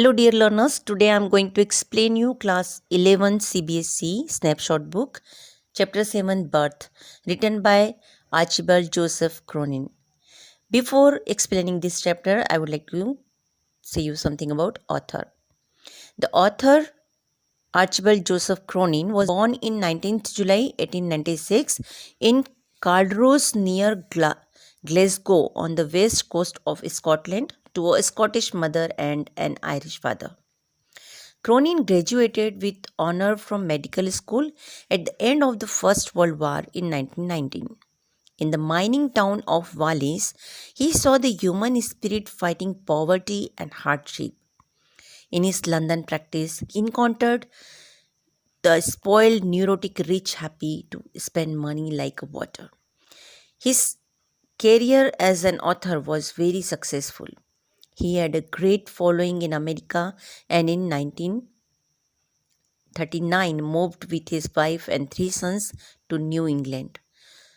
Hello dear learners, today I am going to explain you class 11 CBSE snapshot book chapter 7 birth written by Archibald Joseph Cronin. Before explaining this chapter, I would like to say you something about author. The author Archibald Joseph Cronin was born in 19th July 1896 in Cardross near Glasgow on the west coast of Scotland to a Scottish mother and an Irish father. Cronin graduated with honor from medical school at the end of the First World War in 1919. In the mining town of Wallis, he saw the human spirit fighting poverty and hardship. In his London practice, he encountered the spoiled, neurotic rich happy to spend money like water. His career as an author was very successful. He had a great following in America and in 1939 moved with his wife and three sons to New England.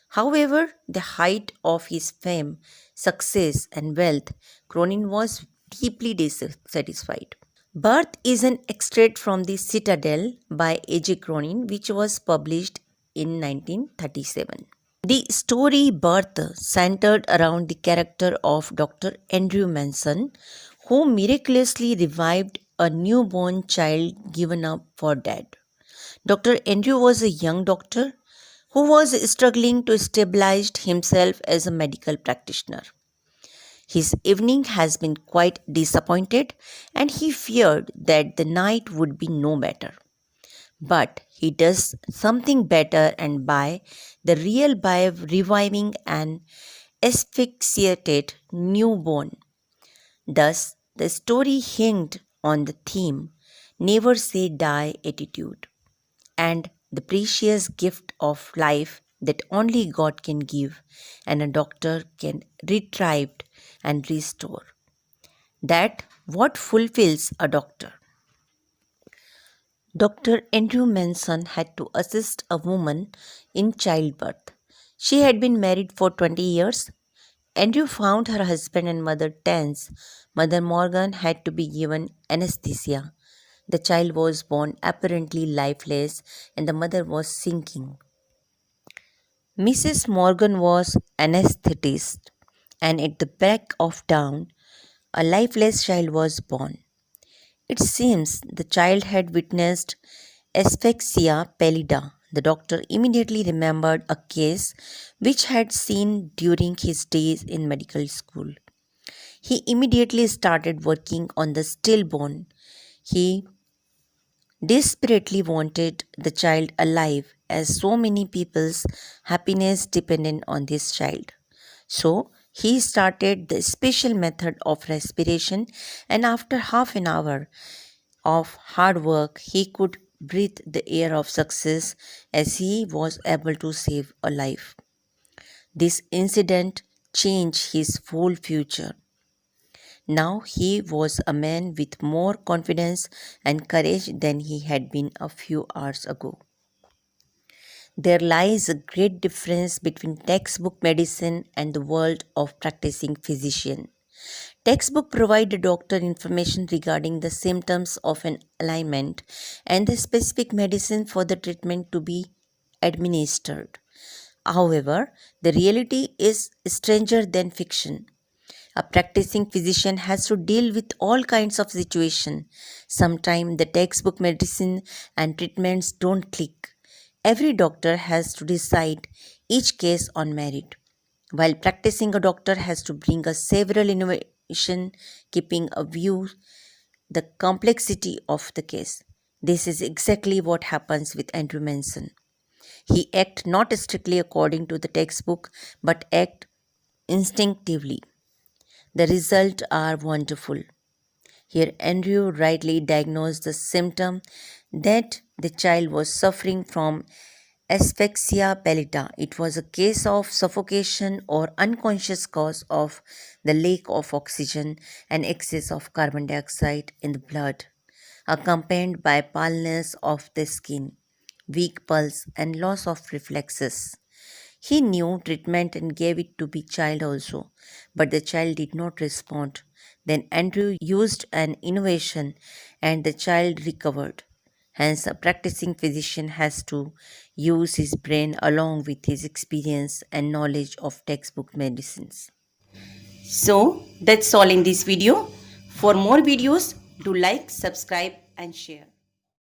However, the height of his fame, success, and wealth, Cronin was deeply dissatisfied. Birth is an extract from The Citadel by A.J. Cronin, which was published in 1937. The story Birth centered around the character of Dr. Andrew Manson, who miraculously revived a newborn child given up for dead. Dr. Andrew was a young doctor who was struggling to establish himself as a medical practitioner. His evening has been quite disappointed and he feared that the night would be no better. But he does something better and by reviving an asphyxiated newborn. Thus, the story hinged on the theme never say die attitude and the precious gift of life that only God can give and a doctor can retrieve and restore. That what fulfills a doctor. Dr. Andrew Manson had to assist a woman in childbirth. She had been married for 20 years. Andrew found her husband and mother tense. Mother Morgan had to be given anesthesia. The child was born apparently lifeless and the mother was sinking. Mrs. Morgan was anesthetist, and at the back of town, a lifeless child was born. It seems the child had witnessed asphyxia pallida. The doctor immediately remembered a case which had seen during his days in medical school. He immediately started working on the stillborn. He desperately wanted the child alive as so many people's happiness depended on this child. So he started the special method of respiration and after half an hour of hard work he could breathe the air of success as he was able to save a life. This incident changed his whole future. Now he was a man with more confidence and courage than he had been a few hours ago. There lies a great difference between textbook medicine and the world of practicing physician. Textbook provide the doctor information regarding the symptoms of an ailment and the specific medicine for the treatment to be administered. However, the reality is stranger than fiction. A practicing physician has to deal with all kinds of situations. Sometimes the textbook medicine and treatments don't click. Every doctor has to decide each case on merit. While practicing, a doctor has to bring a several innovation, keeping a view the complexity of the case. This is exactly what happens with Andrew Manson. He act not strictly according to the textbook, but act instinctively. The results are wonderful. Here, Andrew rightly diagnosed the symptom that the child was suffering from asphyxia pallida. It was a case of suffocation or unconscious cause of the lack of oxygen and excess of carbon dioxide in the blood, accompanied by paleness of the skin, weak pulse, and loss of reflexes. He knew treatment and gave it to the child also, but the child did not respond. Then Andrew used an innovation and the child recovered. Hence, a practicing physician has to use his brain along with his experience and knowledge of textbook medicines. So, that's all in this video. For more videos, do like, subscribe, and share.